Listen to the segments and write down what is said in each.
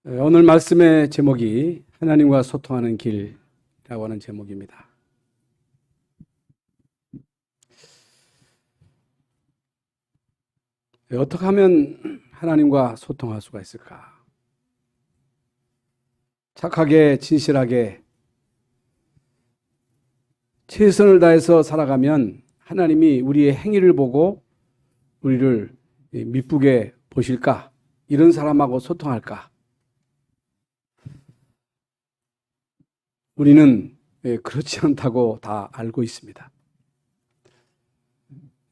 오늘 말씀의 제목이 하나님과 소통하는 길이라고 하는 제목입니다. 어떻게 하면 하나님과 소통할 수가 있을까? 착하게, 진실하게, 최선을 다해서 살아가면 하나님이 우리의 행위를 보고 우리를 미쁘게 보실까? 이런 사람하고 소통할까? 우리는 그렇지 않다고 다 알고 있습니다.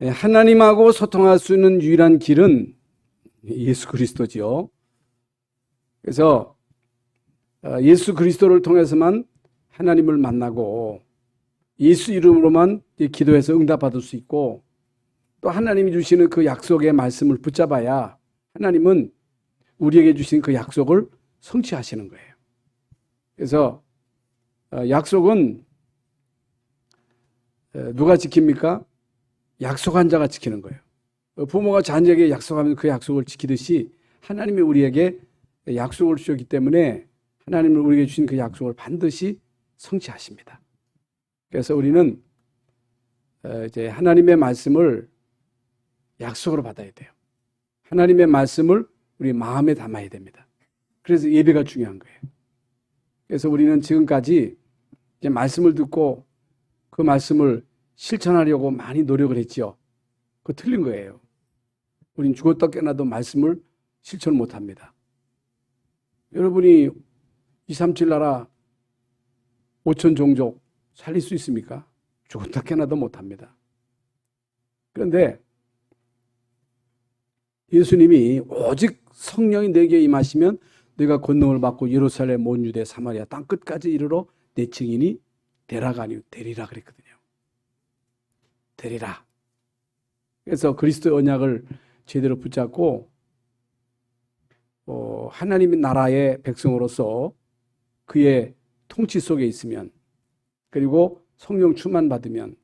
하나님하고 소통할 수 있는 유일한 길은 예수 그리스도지요. 그래서 예수 그리스도를 통해서만 하나님을 만나고 예수 이름으로만 기도해서 응답받을 수 있고 또 하나님이 주시는 그 약속의 말씀을 붙잡아야 하나님은 우리에게 주신 그 약속을 성취하시는 거예요. 그래서 약속은 누가 지킵니까? 약속한 자가 지키는 거예요. 부모가 자녀에게 약속하면 그 약속을 지키듯이 하나님이 우리에게 약속을 주셨기 때문에 하나님을 우리에게 주신 그 약속을 반드시 성취하십니다. 그래서 우리는 이제 하나님의 말씀을 약속으로 받아야 돼요. 하나님의 말씀을 우리 마음에 담아야 됩니다. 그래서 예배가 중요한 거예요. 그래서 우리는 지금까지 이제 말씀을 듣고 그 말씀을 실천하려고 많이 노력을 했지요. 그거 틀린 거예요. 우린 죽었다 깨어나도 말씀을 실천 못합니다. 여러분이 237 나라 5천 종족 살릴 수 있습니까? 죽었다 깨어나도 못합니다. 그런데 예수님이 오직 성령이 내게 임하시면 내가 권능을 받고 예루살렘 온 유대 사마리아 땅 끝까지 이르러 내 증인이 되라가 아니고 되리라 그랬거든요. 되리라. 그래서 그리스도의 언약을 제대로 붙잡고 하나님의 나라의 백성으로서 그의 통치 속에 있으면 그리고 성령 충만 받으면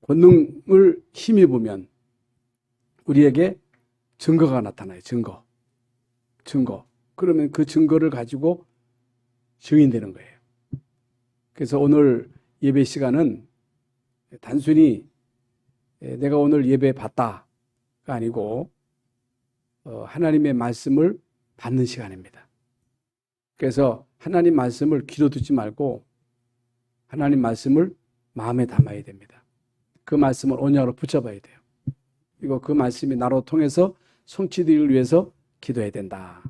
권능을 힘입으면 우리에게 증거가 나타나요. 증거. 그러면 그 증거를 가지고 증인되는 거예요. 그래서 오늘 예배 시간은 단순히 내가 오늘 예배 받다가 아니고 하나님의 말씀을 받는 시간입니다. 그래서 하나님 말씀을 귀로 듣지 말고 하나님 말씀을 마음에 담아야 됩니다. 그 말씀을 언약으로 붙잡아야 돼요. 그리고 그 말씀이 나로 통해서 성취되기를 위해서 기도해야 된다.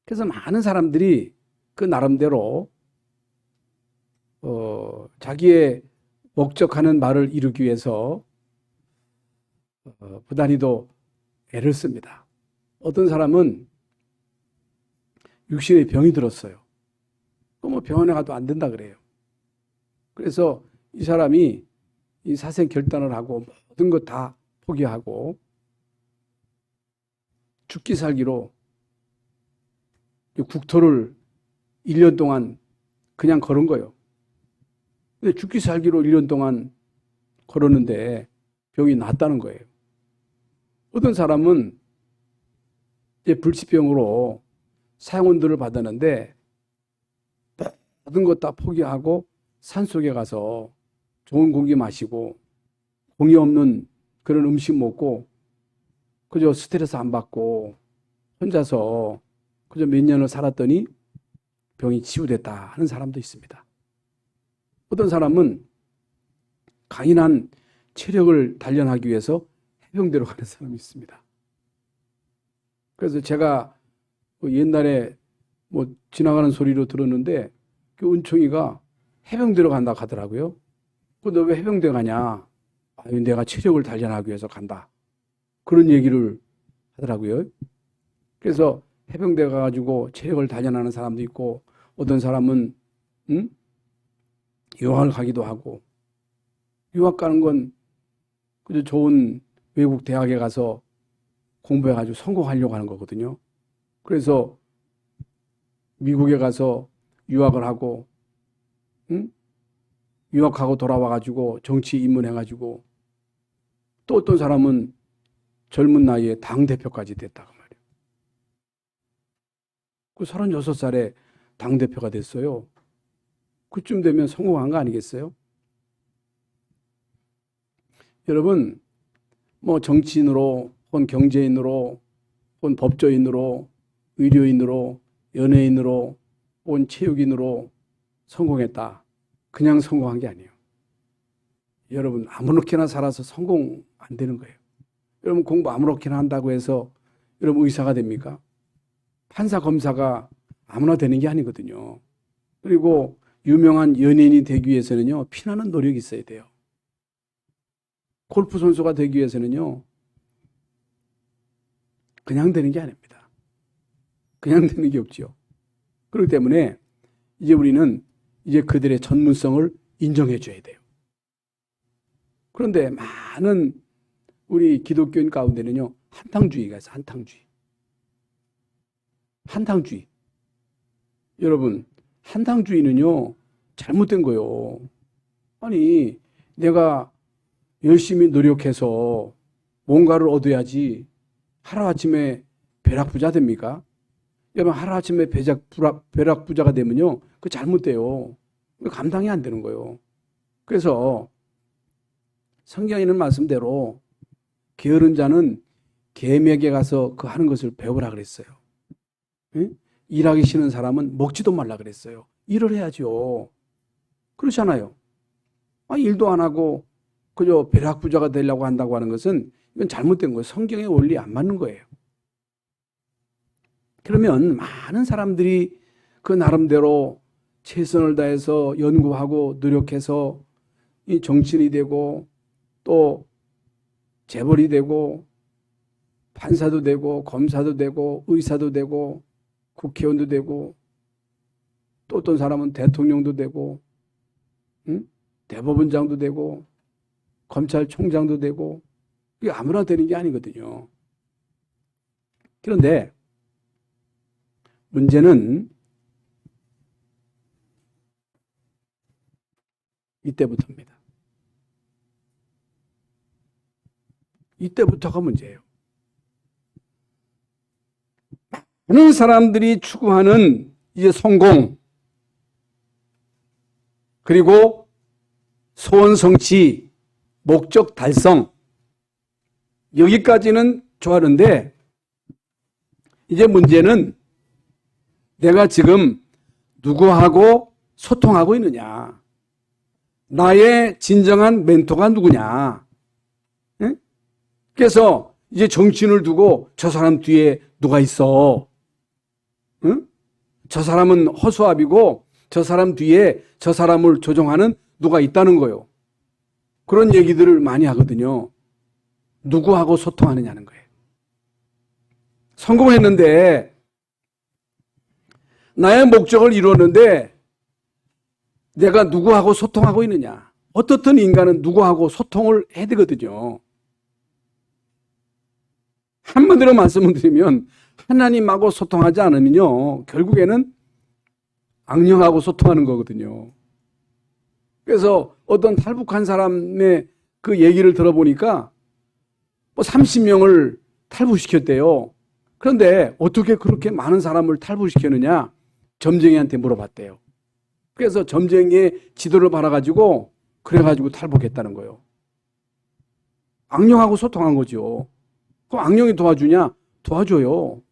그래서 많은 사람들이 그 나름대로 자기의 목적하는 말을 이루기 위해서 부단히도 애를 씁니다. 어떤 사람은 육신에 병이 들었어요. 뭐 병원에 가도 안 된다 그래요. 그래서 이 사람이 이 사생 결단을 하고 모든 것 다 포기하고 죽기 살기로 국토를 1년 동안 그냥 걸은 거예요. 근데 죽기 살기로 1년 동안 걸었는데 병이 낫다는 거예요. 어떤 사람은 이제 불치병으로 사형원들을 받았는데 모든 것 다 포기하고 산속에 가서 좋은 공기 마시고 공이 없는 그런 음식 먹고 그저 스트레스 안 받고 혼자서 그저 몇 년을 살았더니 병이 치유됐다 하는 사람도 있습니다. 어떤 사람은 강인한 체력을 단련하기 위해서 해병대로 가는 사람이 있습니다. 그래서 제가 옛날에 지나가는 소리로 들었는데 그 은총이가 해병대로 간다 하더라고요. 너 왜 해병대 가냐? 내가 체력을 단련하기 위해서 간다. 그런 얘기를 하더라고요. 그래서 해병대 가가지고 체력을 단련하는 사람도 있고 어떤 사람은 유학을 가기도 하고 유학 가는 건 그저 좋은 외국 대학에 가서 공부해가지고 성공하려고 하는 거거든요. 그래서 미국에 가서 유학을 하고 유학하고 돌아와가지고 정치 입문해가지고 또 어떤 사람은 젊은 나이에 당대표까지 됐다고 말이에요. 그 36살에 당대표가 됐어요. 그쯤 되면 성공한 거 아니겠어요? 여러분, 뭐 정치인으로, 혹은 경제인으로, 혹은 법조인으로, 의료인으로, 연예인으로, 혹은 체육인으로 성공했다. 그냥 성공한 게 아니에요. 여러분, 아무렇게나 살아서 성공 안 되는 거예요. 여러분, 공부 아무렇게나 한다고 해서 여러분 의사가 됩니까? 판사, 검사가 아무나 되는 게 아니거든요. 그리고 유명한 연예인이 되기 위해서는요, 피나는 노력이 있어야 돼요. 골프 선수가 되기 위해서는요, 그냥 되는 게 아닙니다. 그냥 되는 게 없지요. 그렇기 때문에 이제 우리는 이제 그들의 전문성을 인정해 줘야 돼요. 그런데 많은 우리 기독교인 가운데는요, 한탕주의가 있어요. 한탕주의. 한탕주의. 여러분, 한탕주의는요, 잘못된 거예요. 아니, 내가 열심히 노력해서 뭔가를 얻어야지 하루아침에 벼락부자 됩니까? 여러분, 하루아침에 벼락부자가 되면요, 그거 잘못돼요. 감당이 안 되는 거예요. 그래서 성경에 있는 말씀대로 게으른 자는 개맥에 가서 그 하는 것을 배우라 그랬어요. 응? 일하기 싫은 사람은 먹지도 말라 그랬어요. 일을 해야죠. 그렇잖아요. 일도 안 하고 그저 벼락부자가 되려고 한다고 하는 것은 이건 잘못된 거예요. 성경의 원리 안 맞는 거예요. 그러면 많은 사람들이 그 나름대로 최선을 다해서 연구하고 노력해서 이 정치인이 되고 또 재벌이 되고 판사도 되고 검사도 되고 의사도 되고 국회의원도 되고 또 어떤 사람은 대통령도 되고 대법원장도 되고 검찰총장도 되고 이게 아무나 되는 게 아니거든요. 그런데 문제는 이때부터입니다. 이때부터가 문제예요. 많은 사람들이 추구하는 이제 성공, 그리고 소원 성취, 목적 달성, 여기까지는 좋아하는데 이제 문제는 내가 지금 누구하고 소통하고 있느냐, 나의 진정한 멘토가 누구냐. 응? 그래서 이제 정치인을 두고 저 사람 뒤에 누가 있어. 응? 저 사람은 허수아비고 저 사람 뒤에 저 사람을 조종하는 누가 있다는 거예요. 그런 얘기들을 많이 하거든요. 누구하고 소통하느냐는 거예요. 성공했는데 나의 목적을 이루었는데 내가 누구하고 소통하고 있느냐. 어떻든 인간은 누구하고 소통을 해야 되거든요. 한마디로 말씀을 드리면 하나님하고 소통하지 않으면요, 결국에는 악령하고 소통하는 거거든요. 그래서 어떤 탈북한 사람의 그 얘기를 들어보니까 30명을 탈북시켰대요. 그런데 어떻게 그렇게 많은 사람을 탈북시켰느냐? 점쟁이한테 물어봤대요. 그래서 점쟁이의 지도를 받아가지고 그래가지고 탈북했다는 거예요. 악령하고 소통한 거죠. 그럼 악령이 도와주냐? 도와줘요.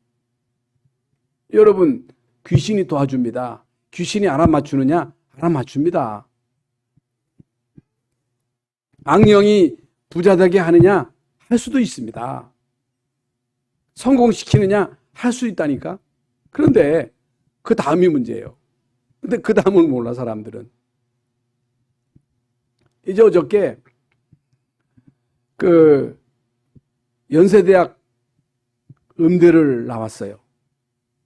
여러분, 귀신이 도와줍니다. 귀신이 알아맞추느냐? 알아맞춥니다. 악령이 부자되게 하느냐? 할 수도 있습니다. 성공시키느냐? 할 수 있다니까. 그런데 그 다음이 문제예요. 근데 그 다음을 몰라, 사람들은. 이제 어저께 그 연세대학 음대를 나왔어요.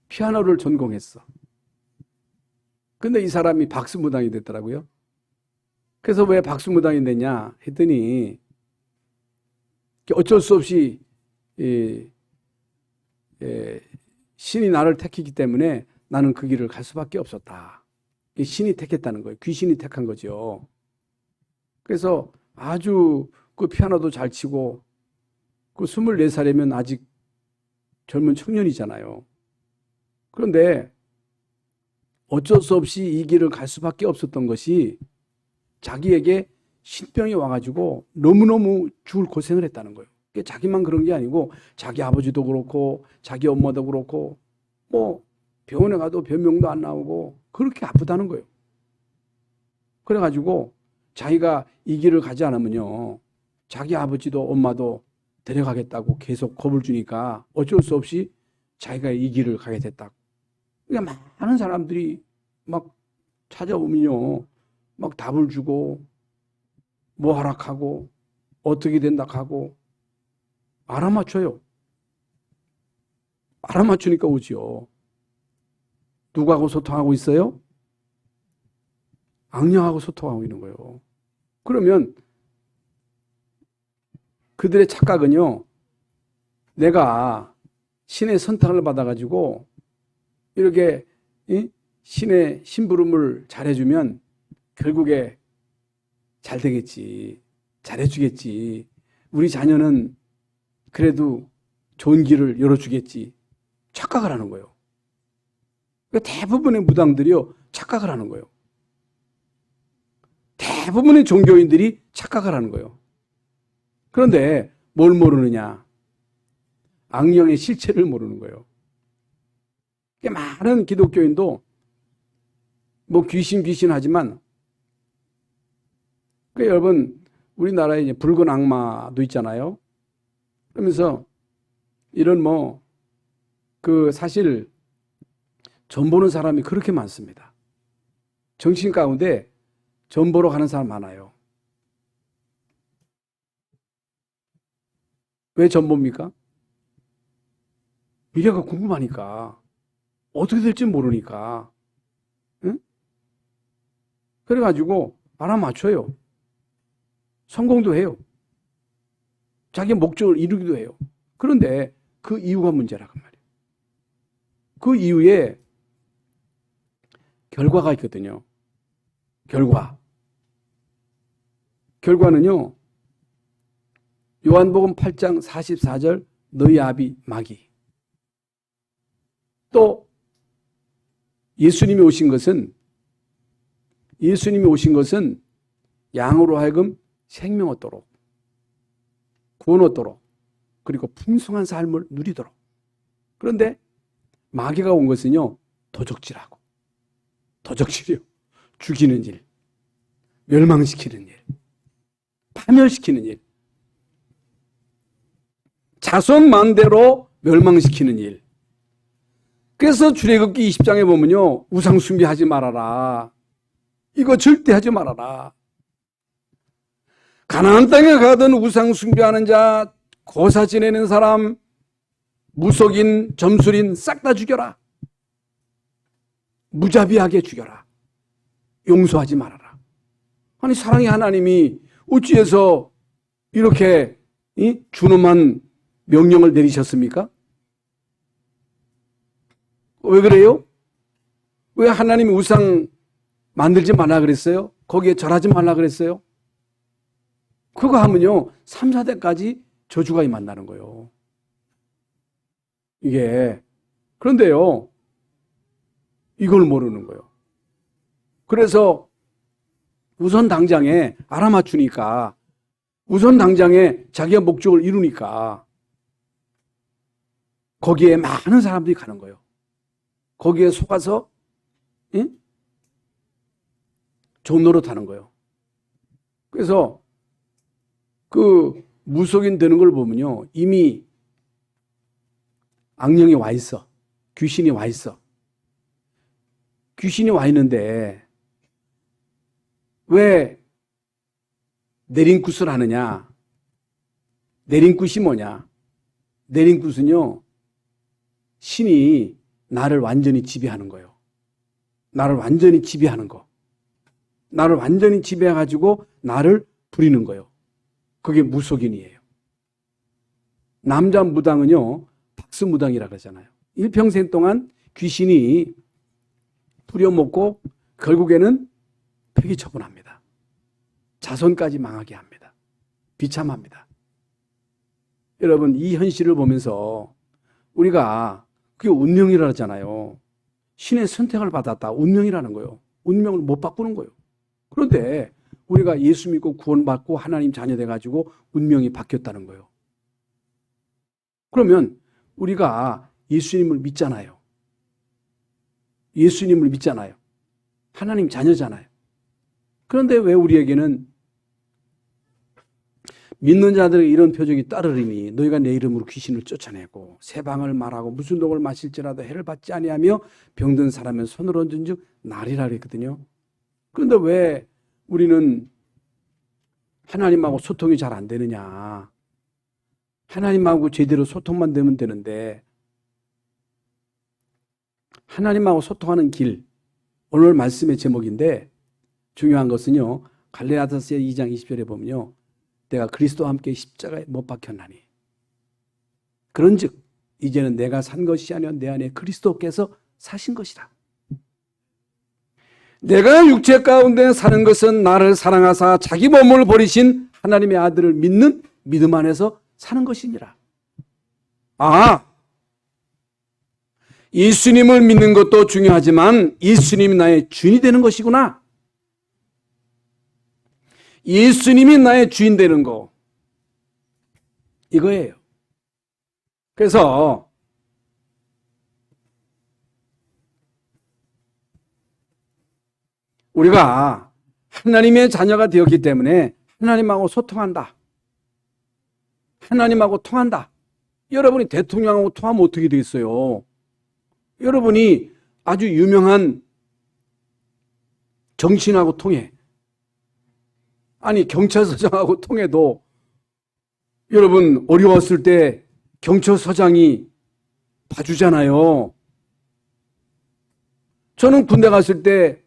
피아노를 전공했어. 근데 이 사람이 박수무당이 됐더라고요. 그래서 왜 박수무당이 됐냐 했더니 어쩔 수 없이 신이 나를 택했기 때문에 나는 그 길을 갈 수밖에 없었다. 신이 택했다는 거예요. 귀신이 택한 거죠. 그래서 아주 그 피아노도 잘 치고 그 24살이면 아직 젊은 청년이잖아요. 그런데 어쩔 수 없이 이 길을 갈 수밖에 없었던 것이 자기에게 신병이 와가지고 너무너무 죽을 고생을 했다는 거예요. 자기만 그런 게 아니고 자기 아버지도 그렇고 자기 엄마도 그렇고 뭐 병원에 가도 변명도 안 나오고 그렇게 아프다는 거예요. 그래가지고 자기가 이 길을 가지 않으면요, 자기 아버지도 엄마도 데려가겠다고 계속 겁을 주니까 어쩔 수 없이 자기가 이 길을 가게 됐다고. 그러니까 많은 사람들이 막 찾아오면요, 막 답을 주고 뭐 하락하고 어떻게 된다 하고 알아맞혀요. 알아맞추니까 오지요. 누구하고 소통하고 있어요? 악령하고 소통하고 있는 거예요. 그러면 그들의 착각은요, 내가 신의 선택을 받아가지고 이렇게 신의 심부름을 잘해주면 결국에 잘 되겠지, 잘해주겠지, 우리 자녀는 그래도 좋은 길을 열어주겠지, 착각을 하는 거예요. 그러니까 대부분의 무당들이요, 착각을 하는 거예요. 대부분의 종교인들이 착각을 하는 거예요. 그런데 뭘 모르느냐? 악령의 실체를 모르는 거예요. 많은 기독교인도 뭐 귀신 하지만, 여러분 우리나라에 이제 붉은 악마도 있잖아요. 그러면서 이런 사실 점 보는 사람이 그렇게 많습니다. 정신 가운데 점 보러 가는 사람 많아요. 왜 점 봅니까? 미래가 궁금하니까. 어떻게 될지 모르니까. 응? 그래가지고 알아맞혀요. 성공도 해요. 자기 목적을 이루기도 해요. 그런데 그 이유가 문제라고 말이에요. 그 이유에 결과가 있거든요. 결과는요, 요한복음 8장 44절 너희 아비 마귀. 또 예수님이 오신 것은 양으로 하여금 생명 얻도록, 구원 얻도록, 그리고 풍성한 삶을 누리도록. 그런데 마귀가 온 것은요, 도적질이요. 죽이는 일, 멸망시키는 일, 파멸시키는 일, 자손만대로 멸망시키는 일. 그래서 출애굽기 20장에 보면요, 우상 숭배하지 말아라. 이거 절대 하지 말아라. 가나안 땅에 가든 우상 숭배하는 자, 고사 지내는 사람, 무속인, 점술인 싹 다 죽여라. 무자비하게 죽여라. 용서하지 말아라. 아니, 사랑의 하나님이 어찌해서 이렇게 준엄한 명령을 내리셨습니까? 왜 그래요? 왜 하나님이 우상 만들지 말라 그랬어요? 거기에 절하지 말라 그랬어요? 그거 하면요, 3, 4대까지 저주가 임한다는 거예요. 이게. 그런데요, 이걸 모르는 거예요. 그래서 우선 당장에 알아맞추니까, 우선 당장에 자기의 목적을 이루니까 거기에 많은 사람들이 가는 거예요. 거기에 속아서 좋은 노릇하는 거예요. 그래서 그 무속인 되는 걸 보면요, 이미 악령이 와 있어. 귀신이 와 있어. 귀신이 와 있는데 왜 내린굿을 하느냐? 내린굿이 뭐냐? 내린굿은요, 신이 나를 완전히 지배하는 거예요. 나를 완전히 지배하는 거. 나를 완전히 지배해가지고 나를 부리는 거예요. 그게 무속인이에요. 남자 무당은요, 박수무당이라 그러잖아요. 일평생 동안 귀신이 부려먹고 결국에는 폐기 처분합니다. 자손까지 망하게 합니다. 비참합니다. 여러분, 이 현실을 보면서 우리가 그게 운명이라 하잖아요. 신의 선택을 받았다. 운명이라는 거예요. 운명을 못 바꾸는 거예요. 그런데 우리가 예수 믿고 구원받고 하나님 자녀 돼가지고 운명이 바뀌었다는 거예요. 그러면 우리가 예수님을 믿잖아요. 예수님을 믿잖아요. 하나님 자녀잖아요. 그런데 왜 우리에게는 믿는 자들의 이런 표적이 따르리니 너희가 내 이름으로 귀신을 쫓아내고 새 방을 말하고 무슨 독을 마실지라도 해를 받지 아니하며 병든 사람은 손을 얹은 즉 나리라 그랬거든요. 그런데 왜 우리는 하나님하고 소통이 잘 안 되느냐. 하나님하고 제대로 소통만 되면 되는데 하나님하고 소통하는 길, 오늘 말씀의 제목인데 중요한 것은요. 갈라디아서 2장 20절에 보면요. 내가 그리스도와 함께 십자가에 못 박혔나니 그런즉 이제는 내가 산 것이 아니라 내 안에 그리스도께서 사신 것이다. 내가 육체 가운데 사는 것은 나를 사랑하사 자기 몸을 버리신 하나님의 아들을 믿는 믿음 안에서 사는 것이니라. 예수님을 믿는 것도 중요하지만 예수님이 나의 주인이 되는 것이구나. 예수님이 나의 주인 되는 거. 이거예요. 그래서 우리가 하나님의 자녀가 되었기 때문에 하나님하고 소통한다. 하나님하고 통한다. 여러분이 대통령하고 통하면 어떻게 되겠어요? 여러분이 아주 유명한 정치인하고 통해. 아니 경찰서장하고 통해도 여러분 어려웠을 때 경찰서장이 봐주잖아요. 저는 군대 갔을 때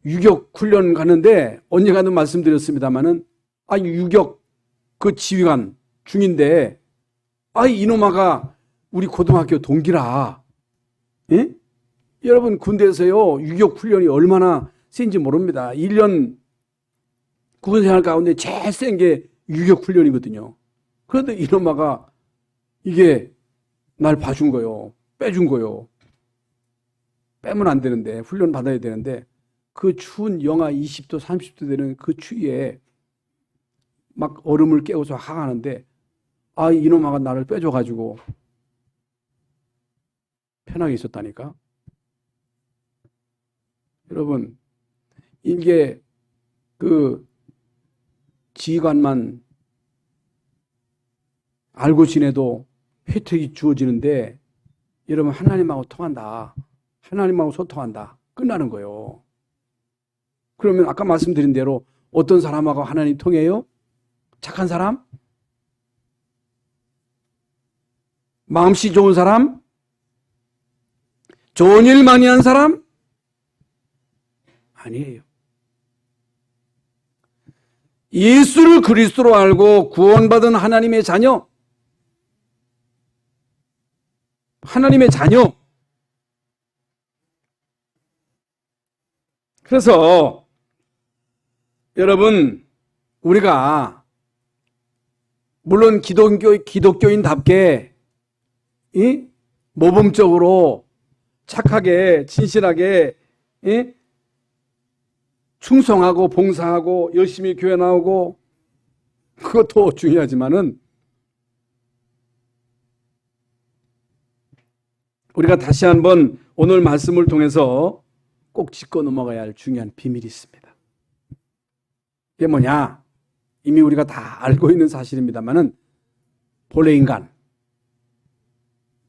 유격 훈련 가는데 언젠가도 말씀드렸습니다마는 유격 그 지휘관 중인데 이놈아가 우리 고등학교 동기라. 예? 여러분 군대에서요 유격 훈련이 얼마나 센지 모릅니다. 1년 군생활 가운데 제일 센 게 유격훈련이거든요. 그런데 이놈아가 이게 날 봐준 거요. 빼준 거요. 빼면 안 되는데 훈련 받아야 되는데 그 추운 영하 20도 30도 되는 그 추위에 막 얼음을 깨워서 항하는데 이놈아가 나를 빼줘가지고 편하게 있었다니까. 여러분 이게 그 지휘관만 알고 지내도 혜택이 주어지는데 여러분 하나님하고 통한다. 하나님하고 소통한다. 끝나는 거예요. 그러면 아까 말씀드린 대로 어떤 사람하고 하나님 통해요? 착한 사람? 마음씨 좋은 사람? 좋은 일 많이 한 사람? 아니에요. 예수를 그리스도로 알고 구원받은 하나님의 자녀, 하나님의 자녀. 그래서 여러분 우리가 물론 기독교인답게 모범적으로 착하게 진실하게 충성하고 봉사하고 열심히 교회 나오고 그것도 중요하지만은 우리가 다시 한번 오늘 말씀을 통해서 꼭 짚고 넘어가야 할 중요한 비밀이 있습니다. 이게 뭐냐? 이미 우리가 다 알고 있는 사실입니다만은 본래 인간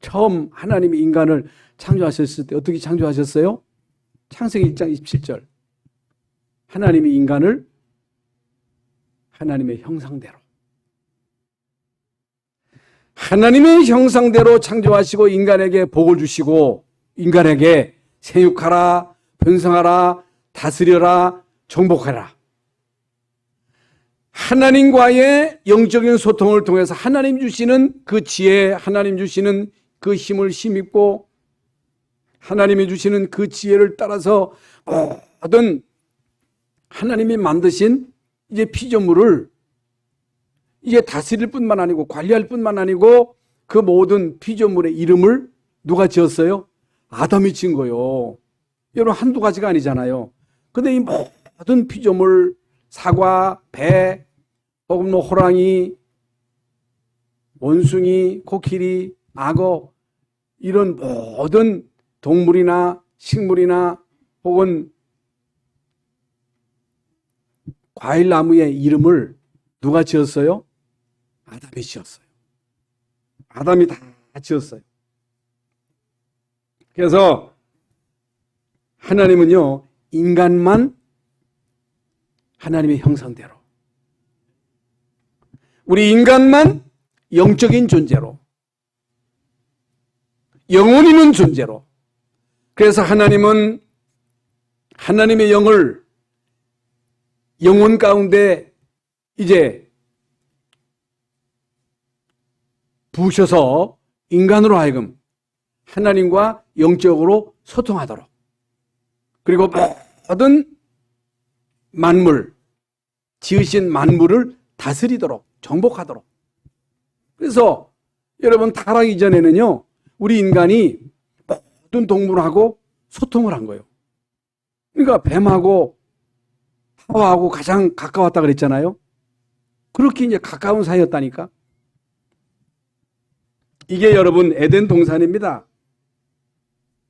처음 하나님이 인간을 창조하셨을 때 어떻게 창조하셨어요? 창세기 1장 27절 하나님이 인간을 하나님의 형상대로 하나님의 형상대로 창조하시고 인간에게 복을 주시고 인간에게 생육하라, 번성하라, 다스려라, 정복하라. 하나님과의 영적인 소통을 통해서 하나님 주시는 그 지혜, 하나님 주시는 그 힘을 힘입고 하나님이 주시는 그 지혜를 따라서 모든 하나님이 만드신 이제 피조물을 이제 다스릴 뿐만 아니고 관리할 뿐만 아니고 그 모든 피조물의 이름을 누가 지었어요? 아담이 지은 거예요. 여러분 한두 가지가 아니잖아요. 근데 이 모든 피조물, 사과, 배, 혹은 뭐 호랑이, 원숭이, 코끼리, 악어 이런 모든 동물이나 식물이나 혹은 과일나무의 이름을 누가 지었어요? 아담이 지었어요. 아담이 다 지었어요. 그래서 하나님은요, 인간만 하나님의 형상대로, 우리 인간만 영적인 존재로, 영혼 있는 존재로. 그래서 하나님은 하나님의 영을 영혼 가운데 이제 부으셔서 인간으로 하여금 하나님과 영적으로 소통하도록, 그리고 모든 만물, 지으신 만물을 다스리도록, 정복하도록. 그래서 여러분 타락 이전에는요, 우리 인간이 모든 동물하고 소통을 한 거예요. 그러니까 뱀하고 하와하고 가장 가까웠다 그랬잖아요. 그렇게 이제 가까운 사이였다니까. 이게 여러분 에덴 동산입니다.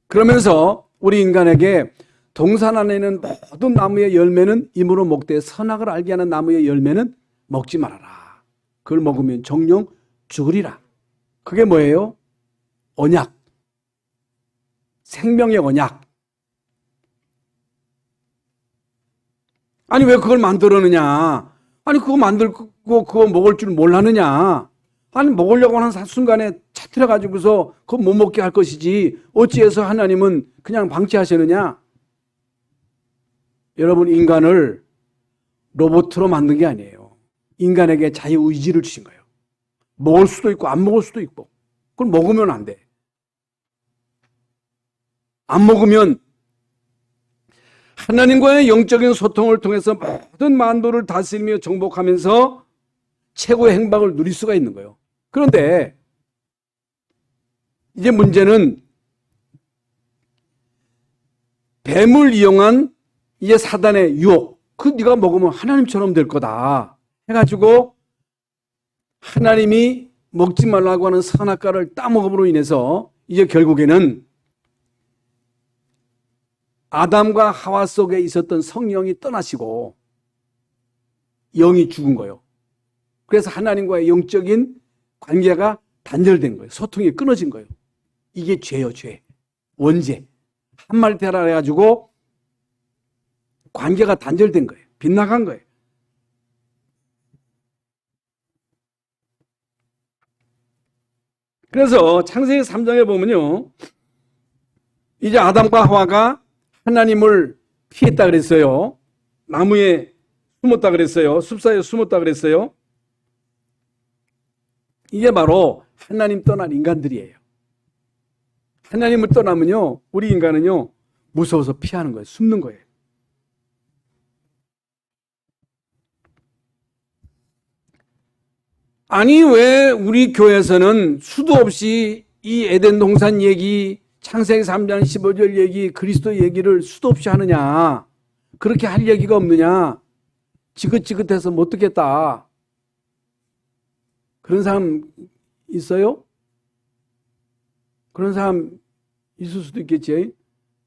그러면서 우리 인간에게 동산 안에 있는 모든 나무의 열매는 임으로 먹되 선악을 알게 하는 나무의 열매는 먹지 말아라. 그걸 먹으면 정령 죽으리라. 그게 뭐예요? 언약. 생명의 언약. 아니 왜 그걸 만들었느냐? 아니 그거 만들고 그거 먹을 줄 몰랐느냐? 아니 먹으려고 하는 순간에 차트려가지고서 그거 못 먹게 할 것이지 어찌해서 하나님은 그냥 방치하시느냐? 여러분 인간을 로봇으로 만든 게 아니에요. 인간에게 자유의지를 주신 거예요. 먹을 수도 있고 안 먹을 수도 있고. 그걸 먹으면 안 돼. 안 먹으면 하나님과의 영적인 소통을 통해서 모든 만물을 다스리며 정복하면서 최고의 행복을 누릴 수가 있는 거예요. 그런데 이제 문제는 뱀을 이용한 이제 사단의 유혹, 그 네가 먹으면 하나님처럼 될 거다 해가지고 하나님이 먹지 말라고 하는 선악과를 따먹음으로 인해서 이제 결국에는 아담과 하와 속에 있었던 성령이 떠나시고 영이 죽은 거예요. 그래서 하나님과의 영적인 관계가 단절된 거예요. 소통이 끊어진 거예요. 이게 죄요, 죄. 원죄. 한마리 대라 해가지고 관계가 단절된 거예요. 빗나간 거예요. 그래서 창세기 3장에 보면요, 이제 아담과 하와가 하나님을 피했다 그랬어요. 나무에 숨었다 그랬어요. 숲사이에 숨었다 그랬어요. 이게 바로 하나님 떠난 인간들이에요. 하나님을 떠나면요, 우리 인간은요, 무서워서 피하는 거예요. 숨는 거예요. 아니 왜 우리 교회에서는 수도 없이 이 에덴 동산 얘기, 창세기 3장 15절 얘기, 그리스도 얘기를 수도 없이 하느냐? 그렇게 할 얘기가 없느냐? 지긋지긋해서 못 듣겠다. 그런 사람 있어요? 그런 사람 있을 수도 있겠지.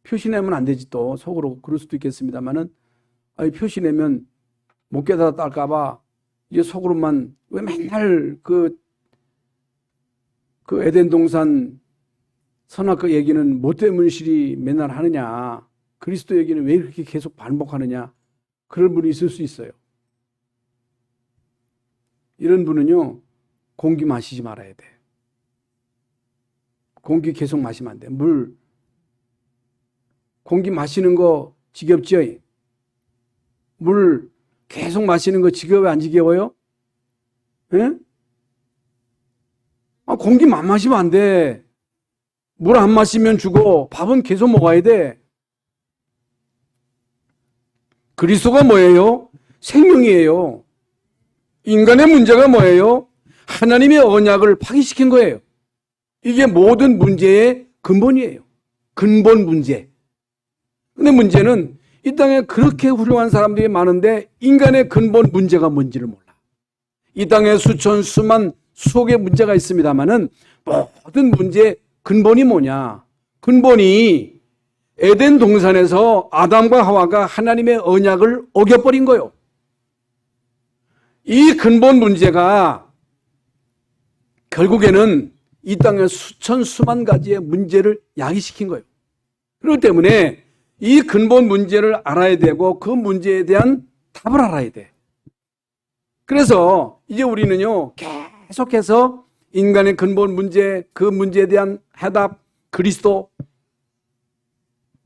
표시내면 안 되지 또. 속으로 그럴 수도 있겠습니다만은, 아니 표시내면 못 깨달았다할까봐 이제 속으로만 왜 맨날 그 에덴 동산 선악과 얘기는 뭐 때문이시리 맨날 하느냐, 그리스도 얘기는 왜 이렇게 계속 반복하느냐, 그런 분이 있을 수 있어요. 이런 분은요, 공기 마시지 말아야 돼. 공기 계속 마시면 안 돼. 물, 공기 마시는 거 지겹죠? 물 계속 마시는 거 지겨워요, 안 지겨워요? 예? 공기만 마시면 안 돼. 물 안 마시면 죽어. 밥은 계속 먹어야 돼. 그리스도가 뭐예요? 생명이에요. 인간의 문제가 뭐예요? 하나님의 언약을 파기시킨 거예요. 이게 모든 문제의 근본이에요. 근본 문제. 근데 문제는 이 땅에 그렇게 훌륭한 사람들이 많은데 인간의 근본 문제가 뭔지를 몰라. 이 땅에 수천 수만 수억의 문제가 있습니다만은 모든 문제의 근본이 뭐냐? 근본이 에덴 동산에서 아담과 하와가 하나님의 언약을 어겨버린 거예요. 이 근본 문제가 결국에는 이 땅의 수천 수만 가지의 문제를 야기시킨 거예요. 그렇기 때문에 이 근본 문제를 알아야 되고 그 문제에 대한 답을 알아야 돼. 그래서 이제 우리는요, 계속해서 인간의 근본 문제, 그 문제에 대한 해답, 그리스도,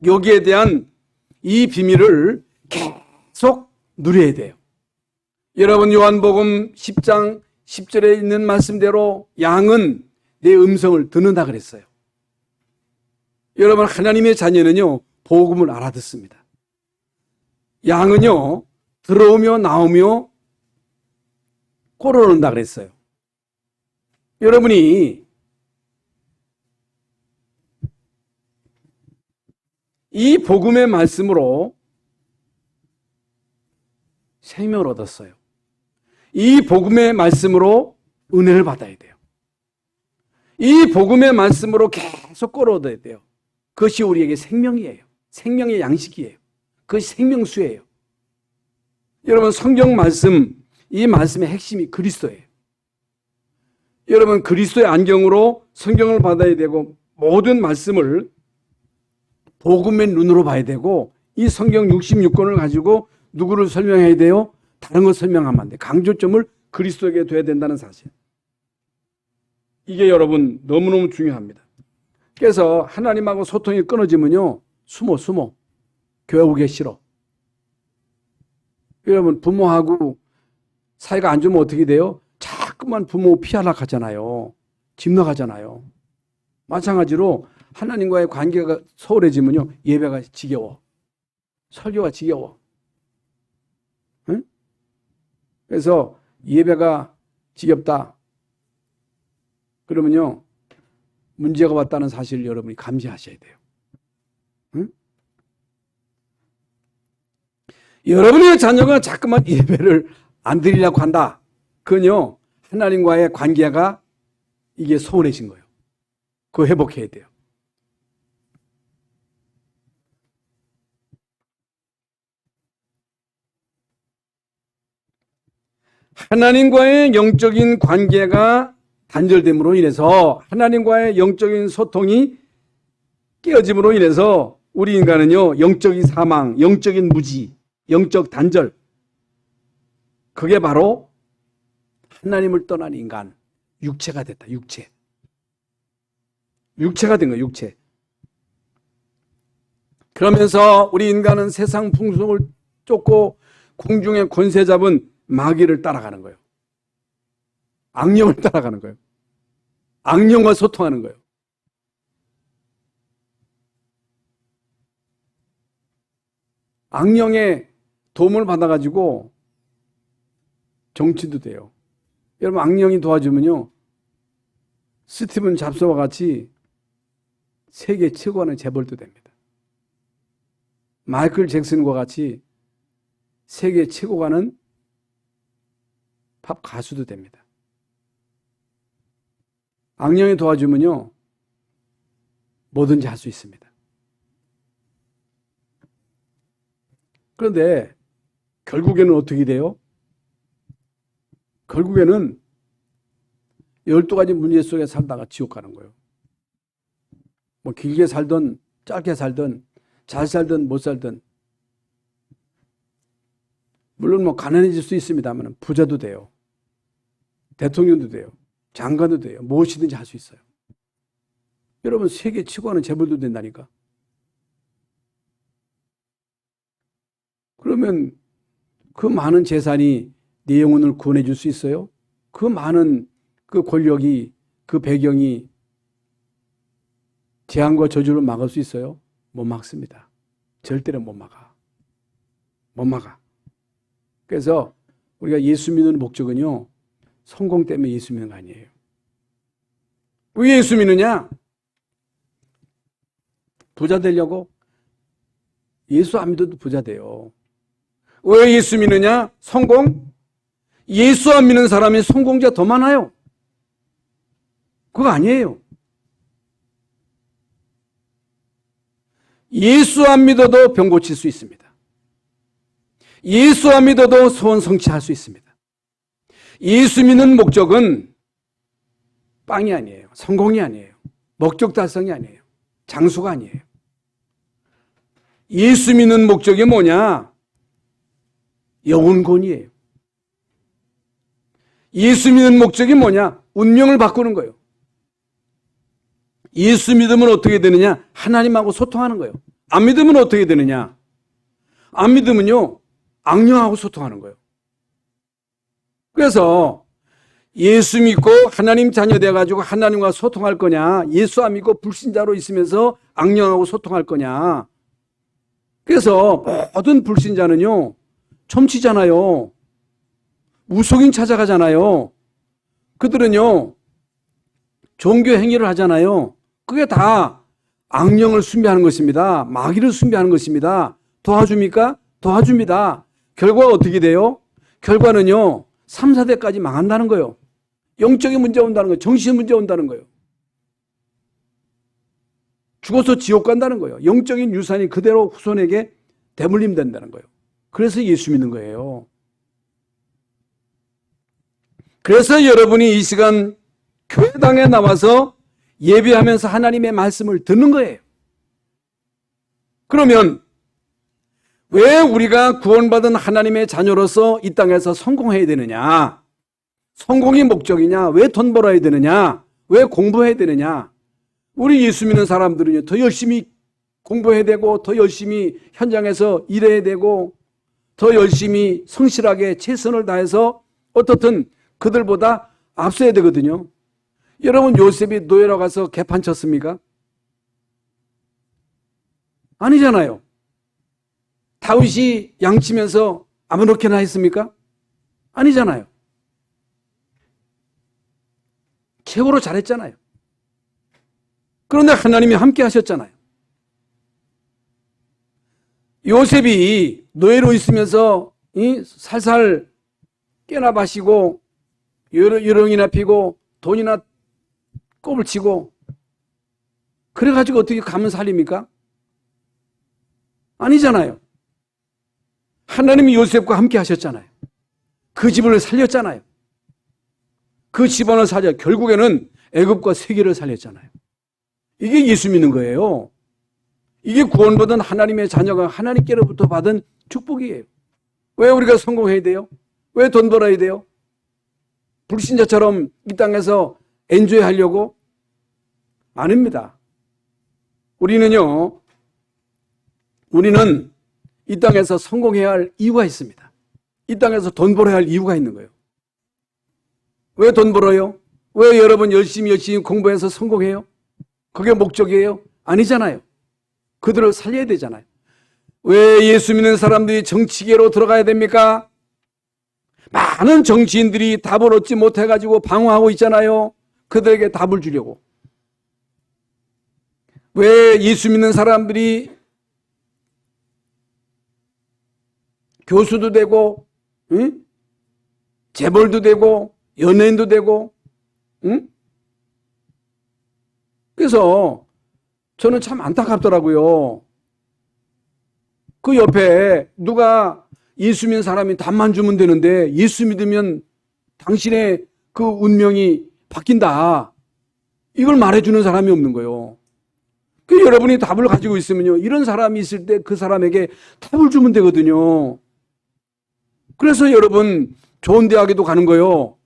여기에 대한 이 비밀을 계속 누려야 돼요. 여러분, 요한복음 10장 10절에 있는 말씀대로 양은 내 음성을 듣는다 그랬어요. 여러분, 하나님의 자녀는요, 복음을 알아듣습니다. 양은요, 들어오며 나오며 꼴어놓는다 그랬어요. 여러분이 이 복음의 말씀으로 생명을 얻었어요. 이 복음의 말씀으로 은혜를 받아야 돼요. 이 복음의 말씀으로 계속 꼴어둬야 돼요. 그것이 우리에게 생명이에요. 생명의 양식이에요. 그것이 생명수예요. 여러분, 성경 말씀, 이 말씀의 핵심이 그리스도예요. 여러분, 그리스도의 안경으로 성경을 받아야 되고 모든 말씀을 복음의 눈으로 봐야 되고 이 성경 66권을 가지고 누구를 설명해야 돼요? 다른 거 설명하면 안 돼. 강조점을 그리스도에게 둬야 된다는 사실. 이게 여러분 너무너무 중요합니다. 그래서 하나님하고 소통이 끊어지면요, 숨어. 교회 오기 싫어. 여러분, 부모하고 사이가 안 좋으면 어떻게 돼요? 자꾸만 부모 피하려고 하잖아요. 집 나가잖아요. 마찬가지로 하나님과의 관계가 소홀해지면요, 예배가 지겨워. 설교가 지겨워. 응? 그래서 예배가 지겹다. 그러면요, 문제가 왔다는 사실을 여러분이 감지하셔야 돼요. 응? 여러분의 자녀가 자꾸만 예배를 안 드리려고 한다. 그건요, 하나님과의 관계가 이게 소홀해진 거예요. 그거 회복해야 돼요. 하나님과의 영적인 관계가 단절됨으로 인해서 하나님과의 영적인 소통이 깨어짐으로 인해서 우리 인간은요, 영적인 사망, 영적인 무지, 영적 단절, 그게 바로 하나님을 떠난 인간, 육체가 됐다. 육체가 된 거예요. 육체. 그러면서 우리 인간은 세상 풍속을 쫓고 공중의 권세 잡은 마귀를 따라가는 거예요. 악령을 따라가는 거예요. 악령과 소통하는 거예요. 악령의 도움을 받아가지고 정치도 돼요. 여러분, 악령이 도와주면요, 스티븐 잡스와 같이 세계 최고하는 재벌도 됩니다. 마이클 잭슨과 같이 세계 최고가는 팝 가수도 됩니다. 악령이 도와주면요, 뭐든지 할 수 있습니다. 그런데 결국에는 어떻게 돼요? 결국에는 12가지 문제 속에 살다가 지옥 가는 거예요. 뭐 길게 살든 짧게 살든 잘 살든 못 살든, 물론 뭐 가난해질 수 있습니다만 부자도 돼요. 대통령도 돼요. 장관도 돼요. 무엇이든지 할 수 있어요. 여러분, 세계 최고하는 재벌도 된다니까. 그러면 그 많은 재산이 내 영혼을 구원해 줄 수 있어요? 그 많은 그 권력이, 그 배경이 재앙과 저주를 막을 수 있어요? 못 막습니다. 절대로 못 막아. 못 막아. 그래서 우리가 예수 믿는 목적은요, 성공 때문에 예수 믿는 거 아니에요. 왜 예수 믿느냐? 부자 되려고? 예수 안 믿어도 부자 돼요. 왜 예수 믿느냐? 성공? 예수 안 믿는 사람이 성공자 더 많아요. 그거 아니에요. 예수 안 믿어도 병 고칠 수 있습니다. 예수 안 믿어도 소원 성취할 수 있습니다. 예수 믿는 목적은 빵이 아니에요. 성공이 아니에요. 목적 달성이 아니에요. 장수가 아니에요. 예수 믿는 목적이 뭐냐? 영혼권이에요. 예수 믿는 목적이 뭐냐? 운명을 바꾸는 거예요. 예수 믿으면 어떻게 되느냐? 하나님하고 소통하는 거예요. 안 믿으면 어떻게 되느냐? 안 믿으면요, 악령하고 소통하는 거예요. 그래서 예수 믿고 하나님 자녀 돼가지고 하나님과 소통할 거냐? 예수 안 믿고 불신자로 있으면서 악령하고 소통할 거냐? 그래서 모든 불신자는요, 점치잖아요. 무속인 찾아가잖아요. 그들은요, 종교 행위를 하잖아요. 그게 다 악령을 숭배하는 것입니다. 마귀를 숭배하는 것입니다. 도와줍니까? 도와줍니다. 결과가 어떻게 돼요? 결과는요, 3, 4대까지 망한다는 거예요. 영적인 문제 온다는 거예요. 정신 문제 온다는 거예요. 죽어서 지옥 간다는 거예요. 영적인 유산이 그대로 후손에게 대물림 된다는 거예요. 그래서 예수 믿는 거예요. 그래서 여러분이 이 시간 교회당에 나와서 예배하면서 하나님의 말씀을 듣는 거예요. 그러면 왜 우리가 구원받은 하나님의 자녀로서 이 땅에서 성공해야 되느냐? 성공이 목적이냐? 왜 돈 벌어야 되느냐? 왜 공부해야 되느냐? 우리 예수 믿는 사람들은요, 더 열심히 공부해야 되고, 더 열심히 현장에서 일해야 되고, 더 열심히 성실하게 최선을 다해서 어떻든 그들보다 앞서야 되거든요. 여러분, 요셉이 노예로 가서 개판 쳤습니까? 아니잖아요. 다윗이 양치면서 아무렇게나 했습니까? 아니잖아요. 최고로 잘했잖아요. 그런데 하나님이 함께 하셨잖아요. 요셉이 노예로 있으면서 살살 깨나 마시고 요령이나 피고 돈이나 꼽을 치고 그래가지고 어떻게 가면 살립니까? 아니잖아요. 하나님이 요셉과 함께 하셨잖아요. 그 집을 살렸잖아요. 그 집안을 살려 결국에는 애굽과 세계를 살렸잖아요. 이게 예수 믿는 거예요. 이게 구원받은 하나님의 자녀가 하나님께로부터 받은 축복이에요. 왜 우리가 성공해야 돼요? 왜 돈 벌어야 돼요? 불신자처럼 이 땅에서 엔조이 하려고? 아닙니다. 우리는 이 땅에서 성공해야 할 이유가 있습니다. 이 땅에서 돈 벌어야 할 이유가 있는 거예요. 왜 돈 벌어요? 왜 여러분 열심히 공부해서 성공해요? 그게 목적이에요? 아니잖아요. 그들을 살려야 되잖아요. 왜 예수 믿는 사람들이 정치계로 들어가야 됩니까? 많은 정치인들이 답을 얻지 못해가지고 방황하고 있잖아요. 그들에게 답을 주려고. 왜 예수 믿는 사람들이 교수도 되고, 응? 재벌도 되고, 연예인도 되고, 응? 그래서 저는 참 안타깝더라고요. 그 옆에 누가 예수 믿는 사람이 답만 주면 되는데 예수 믿으면 당신의 그 운명이 바뀐다. 이걸 말해주는 사람이 없는 거예요. 그 여러분이 답을 가지고 있으면요, 이런 사람이 있을 때 그 사람에게 답을 주면 되거든요. 그래서 여러분 좋은 대학에도 가는 거예요.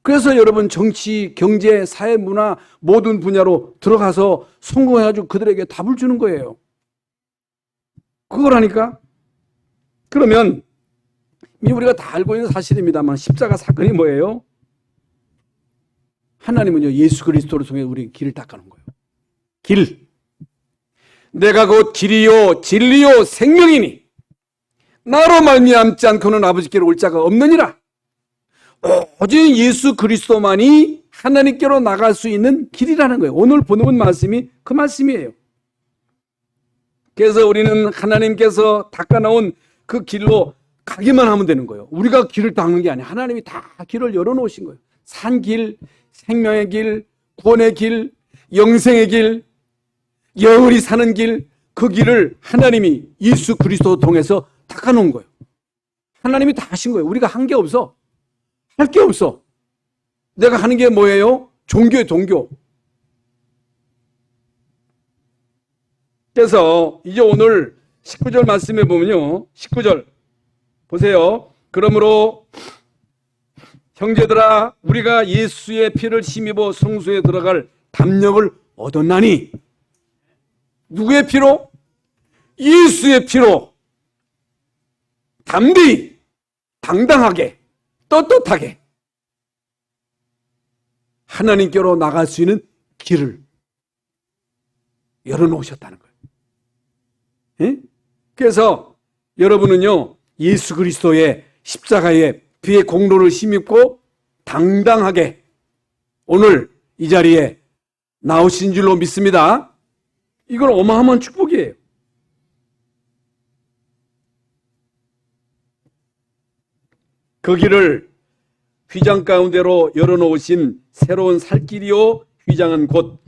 그래서 여러분 정치, 경제, 사회, 문화 모든 분야로 들어가서 성공해가지고 그들에게 답을 주는 거예요. 그거라니까. 그러면 우리가 다 알고 있는 사실입니다만 십자가 사건이 뭐예요? 하나님은요, 예수 그리스도를 통해 우리 길을 닦아놓은 거예요. 길. 내가 곧 길이요 진리요 생명이니 나로 말미암지 않고는 아버지께로 올 자가 없느니라. 오직 예수 그리스도만이 하나님께로 나갈 수 있는 길이라는 거예요. 오늘 보는 말씀이 그 말씀이에요. 그래서 우리는 하나님께서 닦아놓은 그 길로 가기만 하면 되는 거예요. 우리가 길을 닦는 게 아니에요. 하나님이 다 길을 열어놓으신 거예요. 산길, 생명의 길, 구원의 길, 영생의 길, 영원히 사는 길, 그 길을 하나님이 예수 그리스도 통해서 닦아놓은 거예요. 하나님이 다 하신 거예요. 우리가 한 게 없어. 할 게 없어. 내가 하는 게 뭐예요? 종교예요, 종교. 그래서 이제 오늘 19절 말씀에 보면요. 19절 보세요. 그러므로 형제들아 우리가 예수의 피를 힘입어 성소에 들어갈 담력을 얻었나니 누구의 피로? 예수의 피로 담대히 당당하게 떳떳하게 하나님께로 나갈 수 있는 길을 열어놓으셨다는 거예요. 예? 그래서 여러분은요 예수 그리스도의 십자가의 피의 공로를 힘입고 당당하게 오늘 이 자리에 나오신 줄로 믿습니다. 이건 어마어마한 축복이에요. 그 길을 휘장 가운데로 열어놓으신 새로운 살길이요 휘장은 곧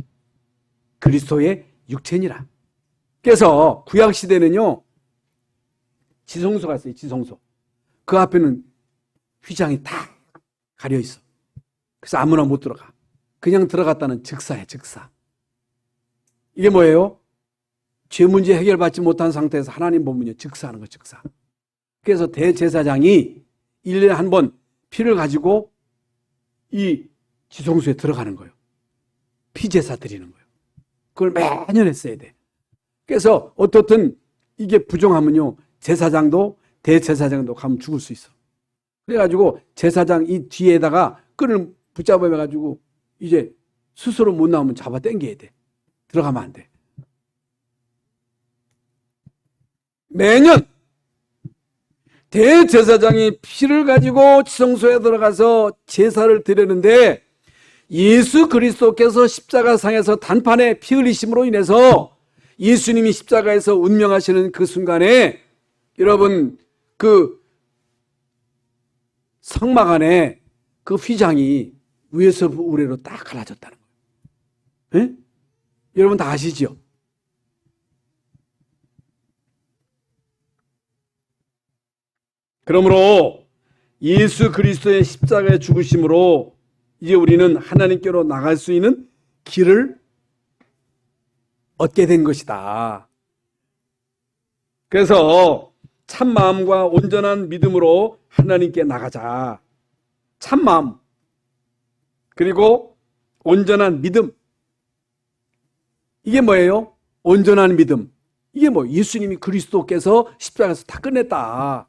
그리스도의 육체니라. 그래서 구약시대는요 지성소가 있어요. 지성소. 그 앞에는 휘장이 다 가려 있어. 그래서 아무나 못 들어가. 그냥 들어갔다는 즉사예요. 즉사. 이게 뭐예요? 죄 문제 해결받지 못한 상태에서 하나님 보면요 즉사하는 거 즉사. 그래서 대제사장이 1년에 한 번 피를 가지고 이 지성소에 들어가는 거예요. 피제사 드리는 거예요. 그걸 매년 했어야 돼. 그래서 어떻든 이게 부정하면요 제사장도 대제사장도 가면 죽을 수 있어. 그래가지고 제사장 이 뒤에다가 끈을 붙잡아가지고 이제 스스로 못 나오면 잡아 당겨야 돼. 들어가면 안 돼. 매년 대제사장이 피를 가지고 지성소에 들어가서 제사를 드렸는데 예수 그리스도께서 십자가상에서 단판에 피 흘리심으로 인해서 예수님이 십자가에서 운명하시는 그 순간에 여러분 그 성막 안에 그 휘장이 위에서 우레로 딱 갈라졌다는 거예요. 네? 여러분 다 아시죠? 그러므로 예수 그리스도의 십자가의 죽으심으로 이제 우리는 하나님께로 나갈 수 있는 길을 얻게 된 것이다. 그래서 참 마음과 온전한 믿음으로 하나님께 나가자. 참 마음 그리고 온전한 믿음. 이게 뭐예요? 온전한 믿음. 이게 뭐 예수님이 그리스도께서 십자가에서 다 끝냈다.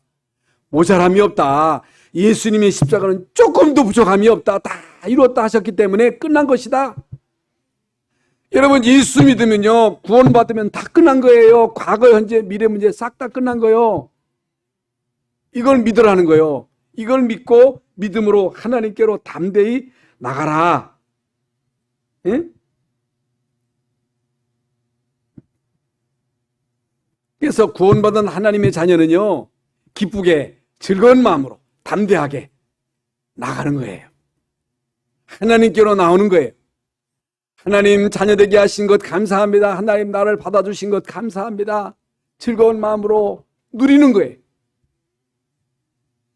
모자람이 없다. 예수님의 십자가는 조금도 부족함이 없다. 다 이뤘다 하셨기 때문에 끝난 것이다. 여러분 예수 믿으면요 구원받으면 다 끝난 거예요. 과거, 현재, 미래 문제 싹 다 끝난 거예요. 이걸 믿으라는 거예요. 이걸 믿고 믿음으로 하나님께로 담대히 나가라. 예? 그래서 구원받은 하나님의 자녀는요 기쁘게 즐거운 마음으로 담대하게 나가는 거예요. 하나님께로 나오는 거예요. 하나님 자녀되게 하신 것 감사합니다. 하나님 나를 받아주신 것 감사합니다. 즐거운 마음으로 누리는 거예요.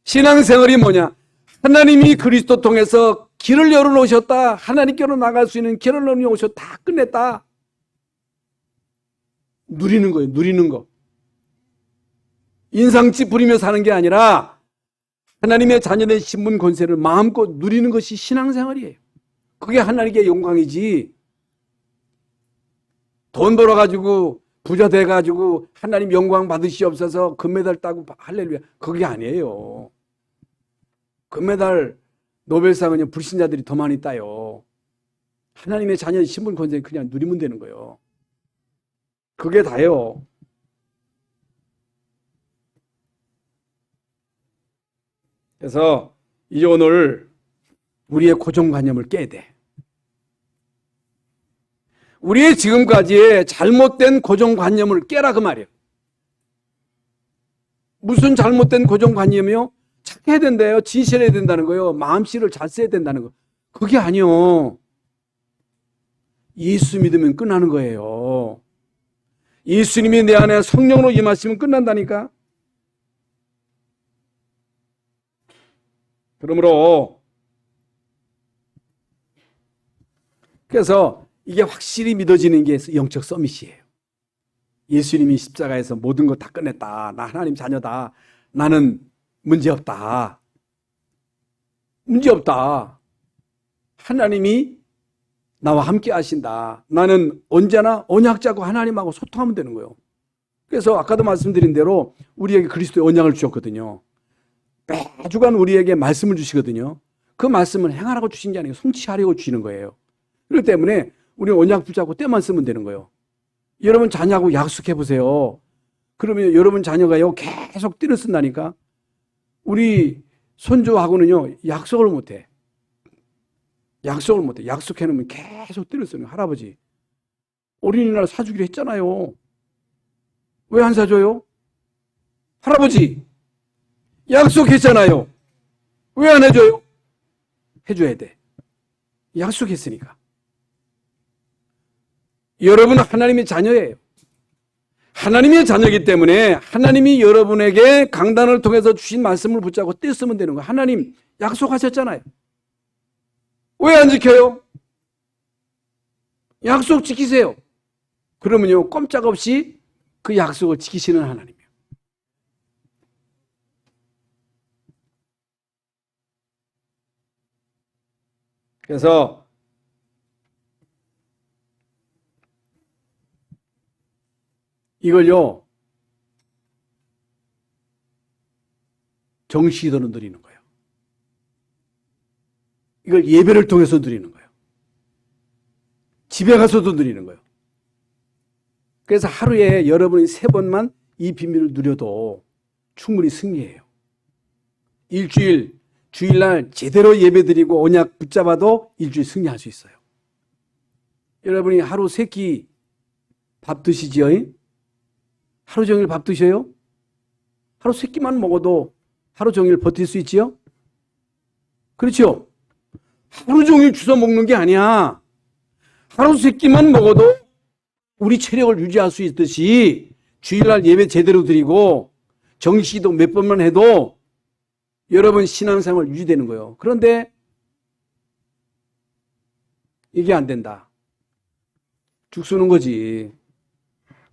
신앙생활이 뭐냐? 하나님이 그리스도 통해서 길을 열어놓으셨다. 하나님께로 나갈 수 있는 길을 열어놓으셨다. 다 끝냈다. 누리는 거예요. 누리는 거. 인상치 부리며 사는 게 아니라 하나님의 자녀된 신분 권세를 마음껏 누리는 것이 신앙생활이에요. 그게 하나님께 영광이지. 돈 벌어가지고 부자 돼가지고 하나님 영광 받으시옵소서 금메달 따고 할렐루야. 그게 아니에요. 금메달 노벨상은 불신자들이 더 많이 따요. 하나님의 자녀의 신분 권세 그냥 누리면 되는 거예요. 그게 다예요. 그래서 이제 오늘 우리의 고정관념을 깨야 돼. 우리의 지금까지의 잘못된 고정관념을 깨라 그 말이에요. 무슨 잘못된 고정관념이요? 착해야 된대요. 진실해야 된다는 거예요. 마음씨를 잘 써야 된다는 거. 그게 아니요. 예수 믿으면 끝나는 거예요. 예수님이 내 안에 성령으로 임하시면 끝난다니까. 그러므로 그래서 이게 확실히 믿어지는 게 영적 서밋이에요. 예수님이 십자가에서 모든 거 다 끝냈다. 나 하나님 자녀다. 나는 문제없다. 문제없다. 하나님이 나와 함께 하신다. 나는 언제나 언약자고 하나님하고 소통하면 되는 거예요. 그래서 아까도 말씀드린 대로 우리에게 그리스도의 언약을 주셨거든요. 매주간 우리에게 말씀을 주시거든요. 그 말씀은 행하라고 주신 게 아니고 성취하려고 주시는 거예요. 그렇기 때문에 우리는 언약 붙잡고 때만 쓰면 되는 거예요. 여러분 자녀하고 약속해 보세요. 그러면 여러분 자녀가요 계속 띠를 쓴다니까. 우리 손주하고는요 약속을 못해. 약속을 못해. 약속해놓으면 계속 띠를 쓰는 거예요. 할아버지 어린이날 사주기로 했잖아요. 왜 안 사줘요? 할아버지 약속했잖아요. 왜 안 해줘요? 해줘야 돼. 약속했으니까. 여러분은 하나님의 자녀예요. 하나님의 자녀이기 때문에 하나님이 여러분에게 강단을 통해서 주신 말씀을 붙잡고 떼쓰면 되는 거예요. 하나님 약속하셨잖아요. 왜 안 지켜요? 약속 지키세요. 그러면요 꼼짝없이 그 약속을 지키시는 하나님이에요. 그래서 이걸요 정시도로 누리는 거예요. 이걸 예배를 통해서 누리는 거예요. 집에 가서도 누리는 거예요. 그래서 하루에 여러분이 3번만 이 비밀을 누려도 충분히 승리해요. 일주일, 주일날 제대로 예배드리고 언약 붙잡아도 일주일 승리할 수 있어요. 여러분이 하루 3끼 밥 드시지요? 하루 종일 밥 드셔요? 하루 3끼만 먹어도 하루 종일 버틸 수 있지요? 그렇죠? 하루 종일 주워 먹는 게 아니야. 하루 3끼만 먹어도 우리 체력을 유지할 수 있듯이 주일날 예배 제대로 드리고 정시기도 몇 번만 해도 여러분 신앙생활 유지되는 거예요. 그런데 이게 안 된다. 죽 쓰는 거지.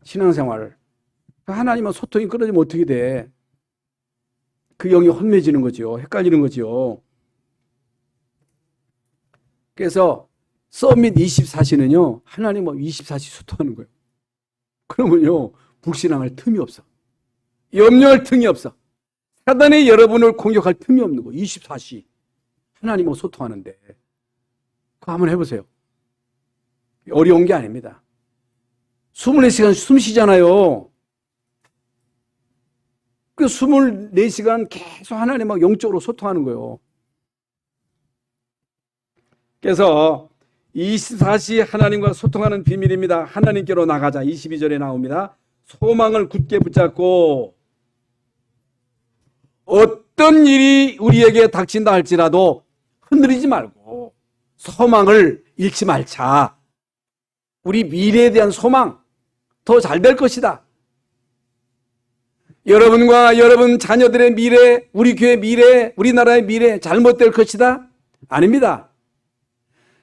신앙생활을. 하나님과 소통이 끊어지면 어떻게 돼? 그 영이 혼매지는 거죠. 헷갈리는 거죠. 그래서 서밋 24시는요. 하나님과 24시 소통하는 거예요. 그러면요. 불신앙할 틈이 없어. 염려할 틈이 없어. 사단이 여러분을 공격할 틈이 없는 거예요. 24시. 하나님과 소통하는데. 그거 한번 해보세요. 어려운 게 아닙니다. 24시간 숨 쉬잖아요. 그 24시간 계속 하나님하고 영적으로 소통하는 거예요. 그래서 24시 하나님과 소통하는 비밀입니다. 하나님께로 나가자. 22절에 나옵니다. 소망을 굳게 붙잡고 어떤 일이 우리에게 닥친다 할지라도 흔들리지 말고 소망을 잃지 말자. 우리 미래에 대한 소망, 더 잘 될 것이다. 여러분과 여러분 자녀들의 미래, 우리 교회 미래, 우리나라의 미래 잘못될 것이다? 아닙니다.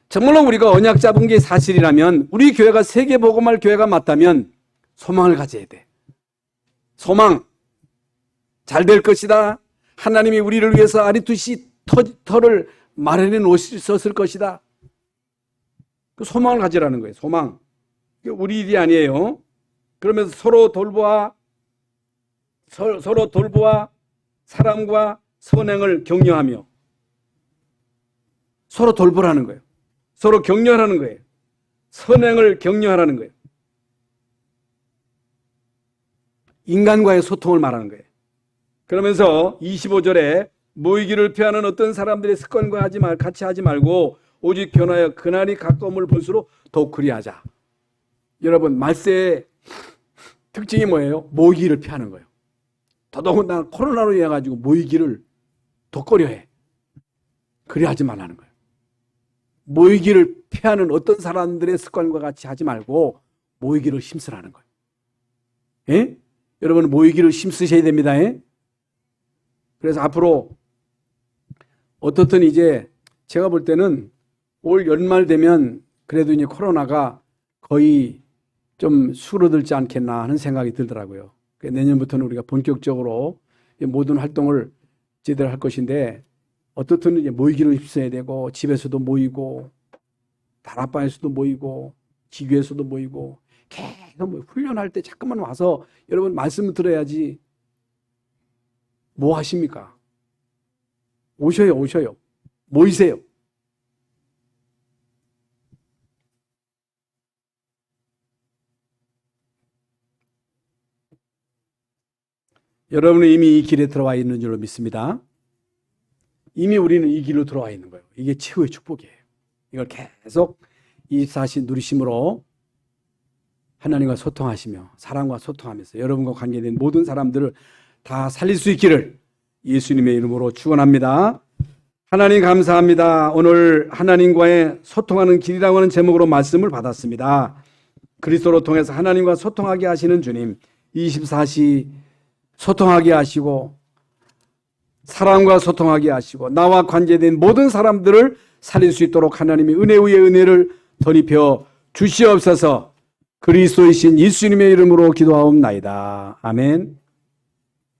정말로 우리가 언약 잡은 게 사실이라면, 우리 교회가 세계복음할 교회가 맞다면 소망을 가져야 돼. 소망, 잘 될 것이다. 하나님이 우리를 위해서 아리투시 터를 마련해 놓으셨을 것이다. 그 소망을 가지라는 거예요. 소망. 우리 일이 아니에요. 그러면서 서로 돌보아 사랑과 선행을 격려하며 서로 돌보라는 거예요. 서로 격려하라는 거예요. 선행을 격려하라는 거예요. 인간과의 소통을 말하는 거예요. 그러면서 25절에 모이기를 피하는 어떤 사람들의 습관과 같이 하지 말고 오직 변하여 그날이 가까움을 볼수록 더욱 그리하자. 여러분, 말세의 특징이 뭐예요? 모이기를 피하는 거예요. 더더군다나 코로나로 인해 가지고 모이기를 더 꺼려해. 그래 하지 말라는 거예요. 모이기를 피하는 어떤 사람들의 습관과 같이 하지 말고 모이기를 힘쓰라는 거예요. 예? 여러분, 모이기를 힘쓰셔야 됩니다. 예? 그래서 앞으로 어떻든 이제 제가 볼 때는 올 연말 되면 그래도 이제 코로나가 거의 좀 수그러들지 않겠나 하는 생각이 들더라고요. 내년부터는 우리가 본격적으로 모든 활동을 제대로 할 것인데, 어떻든 이제 모이기를 힘써야 되고, 집에서도 모이고, 다락방에서도 모이고, 기교에서도 모이고, 계속 훈련할 때 자꾸만 와서 여러분 말씀을 들어야지. 뭐 하십니까? 오셔요. 모이세요. 여러분은 이미 이 길에 들어와 있는 줄로 믿습니다. 이미 우리는 이 길로 들어와 있는 거예요. 이게 최후의 축복이에요. 이걸 계속 24시 누리심으로 하나님과 소통하시며 사람과 소통하면서 여러분과 관계된 모든 사람들을 다 살릴 수 있기를 예수님의 이름으로 축원합니다. 하나님 감사합니다. 오늘 하나님과의 소통하는 길이라고 하는 제목으로 말씀을 받았습니다. 그리스도로 통해서 하나님과 소통하게 하시는 주님, 24시 소통하게 하시고 사람과 소통하게 하시고 나와 관계된 모든 사람들을 살릴 수 있도록 하나님이 은혜 위에 은혜를 덧입혀 주시옵소서. 그리스도이신 예수님의 이름으로 기도하옵나이다. 아멘.